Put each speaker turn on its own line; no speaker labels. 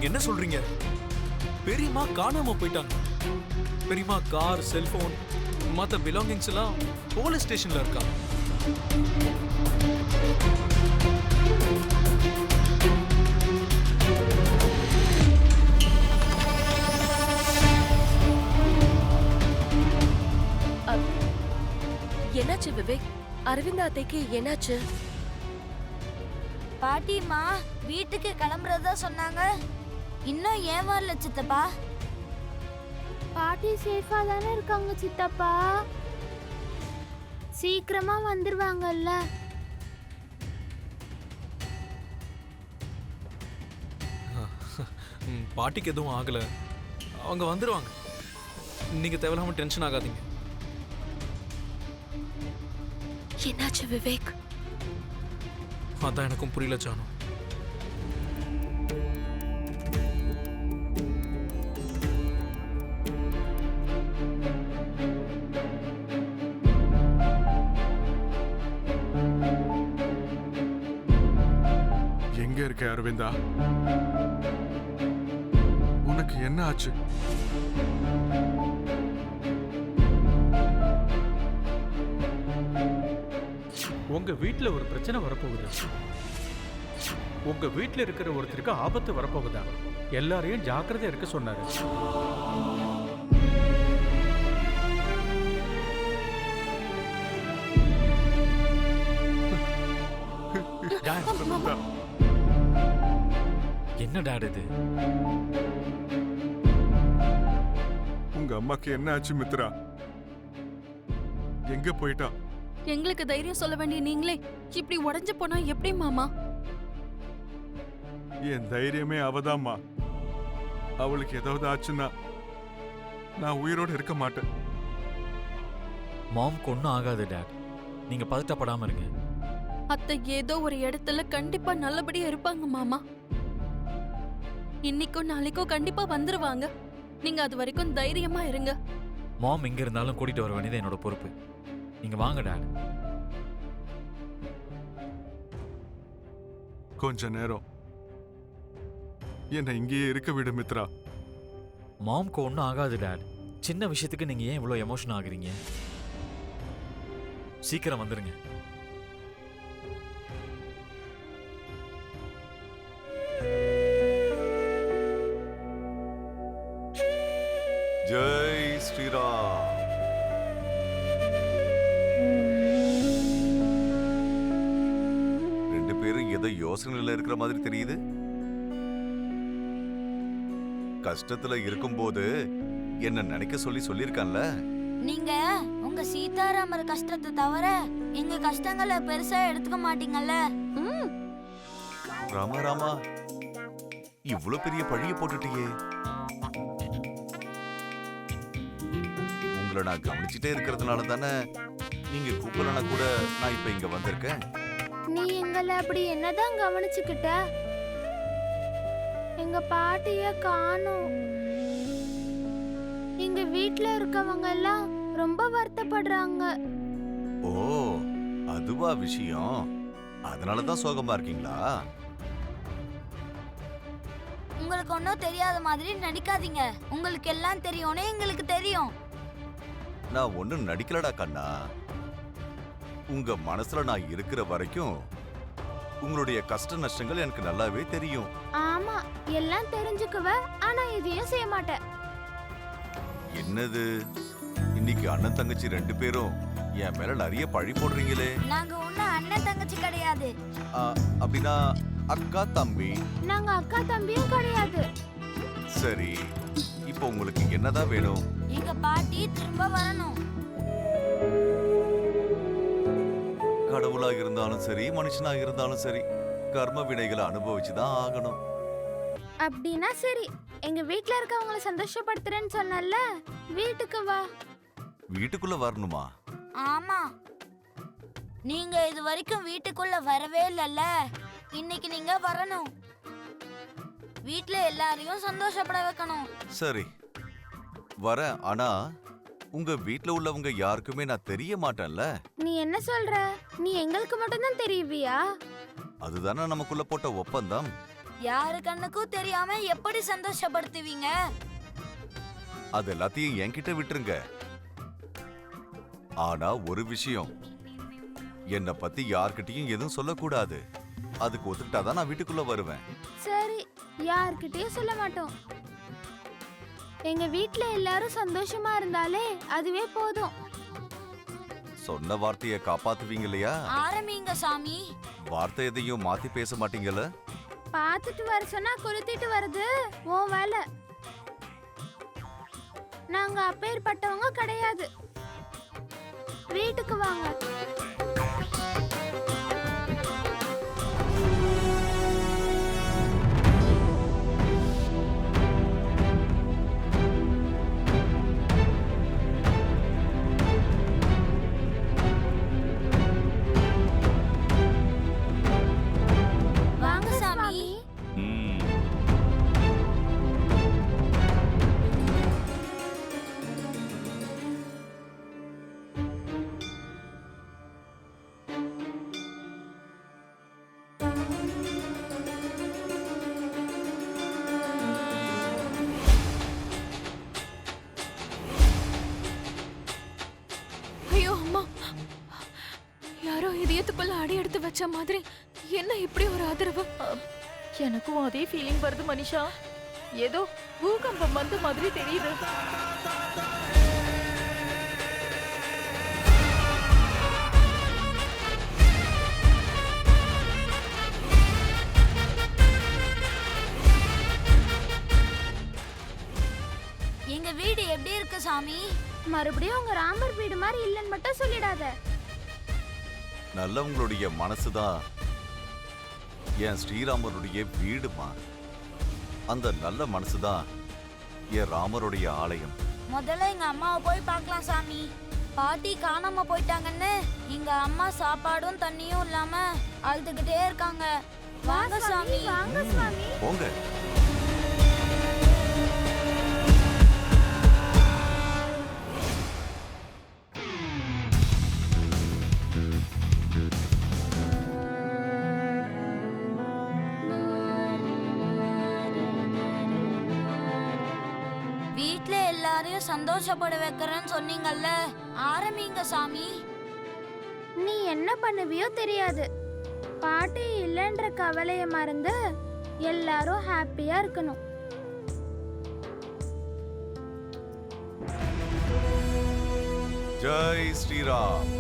நீங்க என்ன சொல்றீங்க? பெரியம்மா காணாம போயிட்டாங்க. பெரியம்மா கார், செல்போன், மத்த பிலாங்கிங்ஸ் எல்லாம் போலீஸ் ஸ்டேஷன்ல இருக்கா.
என்னாச்சு விவேக்? அரவிந்த் அத்தைக்கு என்னாச்சு?
பாட்டிமா வீட்டுக்கு கிளம்புறதா சொன்னாங்க. இன்னும் ஏன் வரல சித்தப்பா?
பாட்டி சேஃபா தானே இருக்காங்க சித்தப்பா. சீக்கிரமா வந்துருவாங்கல்ல.
பாட்டிக்கு எதுவும் ஆகல, அவங்க வந்துருவாங்க. நீங்க தேவையில்லாம டென்ஷன் ஆகாதீங்க.
என்னாச்சு விவேக்?
அதான் எனக்கும் புரியல ஜானு.
எங்க இருக்க அரவிந்தா? உனக்கு என்ன ஆச்சு?
உங்க வீட்டுல ஒரு பிரச்சனை வரப்போகுதா? உங்க வீட்டுல இருக்கிற ஒருத்தருக்கு ஆபத்து வரப்போகுதா? எல்லாரையும் ஜாக்கிரதையா இருக்க சொன்னாரு.
என்ன டாட் இது?
உங்க அம்மாக்கு என்ன ஆச்சு மித்ரா? எங்க போயிட்டா?
எங்களுக்கு தைரியம் சொல்ல வேண்டிய நீங்களே இப்படி உடைஞ்சு போனா எப்படி மாமா?
என் தைரியமே அவதாம்மா. அவளுக்கு ஏதாவது ஆச்சுன்னா நான் உயிரோடு இருக்க மாட்டேன்.
மாம்க்கு ஒன்றும் ஆகாது டாட், நீங்க பதட்டப்படாம இருங்க.
அத்தை ஏதோ ஒரு இடத்துல கண்டிப்பா நல்லபடியா இருப்பாங்க மாமா. இன்னைக்கோ நாளைக்கோ கண்டிப்பா வந்துருவாங்க. நீங்க அது வரைக்கும் தைரியமா இருங்க.
மாம் எங்க இருந்தாலும் கூட்டிட்டு வர வேண்டியது என்னோட பொறுப்பு. நீங்க வாங்க டாட்.
கொஞ்ச நேரம் என்னை இங்கேயே இருக்க விடு மித்ரா.
மாம்க்கு ஒன்றும் ஆகாது டாட். சின்ன விஷயத்துக்கு நீங்க ஏன் இவ்வளோ எமோஷன் ஆகுறீங்க? சீக்கிரம் வந்துருங்க.
ஜெய் ஸ்ரீராம். ரெண்டு பேரும் ஏதோ யோசனையில இருக்கிற மாதிரி தெரியுது. கஷ்டத்துல இருக்கும்போது என்ன நினைக்க சொல்லியிருக்கான்ல.
நீங்க உங்க சீதாராமர் கஷ்டத்தை தவிர எங்க கஷ்டங்களை பெருசா எடுத்துக்க மாட்டீங்கல்ல.
ராமா ராமா, இவ்வளவு பெரிய பழிய போட்டுட்டியே. உங்களை நான் கவனிச்சுட்டே இருக்கிறதுனால தானே நீங்க கூப்பிடலனா கூட நான் இப்ப இங்க வந்திருக்கேன்.
நீ எங்களை அப்படி என்னதான் கவனிச்சுக்கிட்ட? எங்க பாட்டிய காணோம். எங்க வீட்ல இருக்கவங்க எல்லாம் ரொம்ப வருத்தப்படுறாங்க.
ஓ, அதுவா விஷயம்? அதனாலதான் சோகமா இருக்கீங்களா?
உங்களுக்கு ஒன்னும் தெரியாத மாதிரி நடிக்காதீங்க. உங்களுக்கு எல்லாம் தெரியும்னு எங்களுக்கு தெரியும்.
நான் ஒண்ணும் நடிக்கலடா கண்ணா. உங்க மனசுல நான் இருக்கிற வரைக்கும் உங்களுடைய கஷ்ட நஷ்டங்கள் எனக்கு நல்லாவே தெரியும்.
ஆமா, எல்லாம் தெரிஞ்சுக்குவ, ஆனா இதையும் செய்ய மாட்டேன்.
என்னது, இன்னைக்கு அண்ணன் தங்கச்சி ரெண்டு பேரும் என் மேல நிறைய பழி போடுறீங்களே.
நாங்க ஒன்னும் அண்ணன் தங்கச்சி கிடையாது.
அப்படின்னா அக்கா தம்பி?
நாங்க அக்கா தம்பியும் கிடையாது.
சரி, இப்போ உங்களுக்கு என்னதான் வேணும்?
எங்க பாட்டி திரும்ப வரணும்.
கடவுளா இருந்தாலும் சரி, மனுஷனா இருந்தாலும் சரி, கர்ம வினைகளை அனுபவிச்சுதான் ஆகணும்.
அப்படின்னா சரி, எங்க வீட்ல இருக்கவங்களை சந்தோஷப்படுத்துறேன்னு சொன்னல, வீட்டுக்கு வா.
வீட்டுக்குள்ள வரணுமா?
ஆமா, நீங்க இது வரைக்கும் வீட்டுக்குள்ள வரவே இல்லல்ல. இன்னைக்கு நீங்க வரணும். வீட்ல எல்லாரையும் சந்தோஷப்பட வைக்கணும்.
சரி, வரேன். ஆனா உங்க வீட்ல உள்ளவங்க யாருக்குமே நான் தெரிய மாட்டேன்ல.
நீ என்ன சொல்ற? நீ எங்களுக்கு மட்டும் தான் தெரியுவியா?
அதுதானே நமக்குள்ள போட்ட ஒப்பந்தம்.
யாரு கண்ணுக்கும் தெரியாம எப்படி சந்தோஷப்படுத்துவீங்க?
அது எல்லாத்தையும் என்கிட்ட விட்டுருங்க. ஆனா ஒரு விஷயம், என்னை பத்தி யார்கிட்டயும் எதுவும் சொல்லக்கூடாது. அதுக்கு ஒத்துக்கிட்டாதான் நான் வீட்டுக்குள்ள வருவேன்.
சரி, யார்கிட்டயும் சொல்ல மாட்டோம். எங்க வீட்ல எல்லாரும் சந்தோஷமா இருந்தாலே அதுவே போதும்.
சொன்ன வார்த்தையை காப்பாத்துவீங்க இல்லையா?
ஆரம்பிங்க சாமி.
வார்த்தை எதையும் மாத்தி பேச மாட்டீங்கல்ல?
பார்த்துட்டு வர சொன்னா கொளுத்திட்டு வருது உன் வேலை. நாங்க அப்பேற்பட்டவங்க கிடையாது. வீட்டுக்கு வாங்க.
வாங்க சாமி.
ஐயோ அம்மா, யாரோ இதயத்துக்குள்ள அடி எடுத்து வச்ச மாதிரி என்ன இப்படி ஒரு ஆதரவு?
எனக்கும் அதே ஃபீலிங் வருது மனிஷா. ஏதோ பூகம்பம் வந்த மாதிரி தெரியுது.
எங்க வீடு எப்படி இருக்கு சாமி?
மறுபடியும் உங்க ராமர் வீடு மாதிரி இல்லைன்னு மட்டும் சொல்லிடாத.
நல்லவங்களுடைய மனசுதான் என் ஸ்ரீராமருடைய வீடுமா. அந்த நல்ல மனசுதான் என் ராமருடைய ஆலயம்.
முதல்ல எங்க அம்மாவை போய் பார்க்கலாம் சாமி. பாட்டி காணாம போயிட்டாங்கன்னு எங்க அம்மா சாப்பாடும் தண்ணியும் இல்லாம அழுதுகிட்டே இருக்காங்க. வாங்க சாமி.
வாங்க சாமி.
போங்க.
வீட்ல எல்லாரையும் சந்தோஷப்பட வைக்கிறேன்னு சொன்னீங்கல்ல, ஆரம்பிங்க சாமி.
நீ என்ன பண்ணுவியோ தெரியாது. பாட்டி இல்லைன்ற கவலைய மறந்து எல்லாரும் ஹாப்பியா இருக்கணும்.
ஜெய் ஸ்ரீராம்.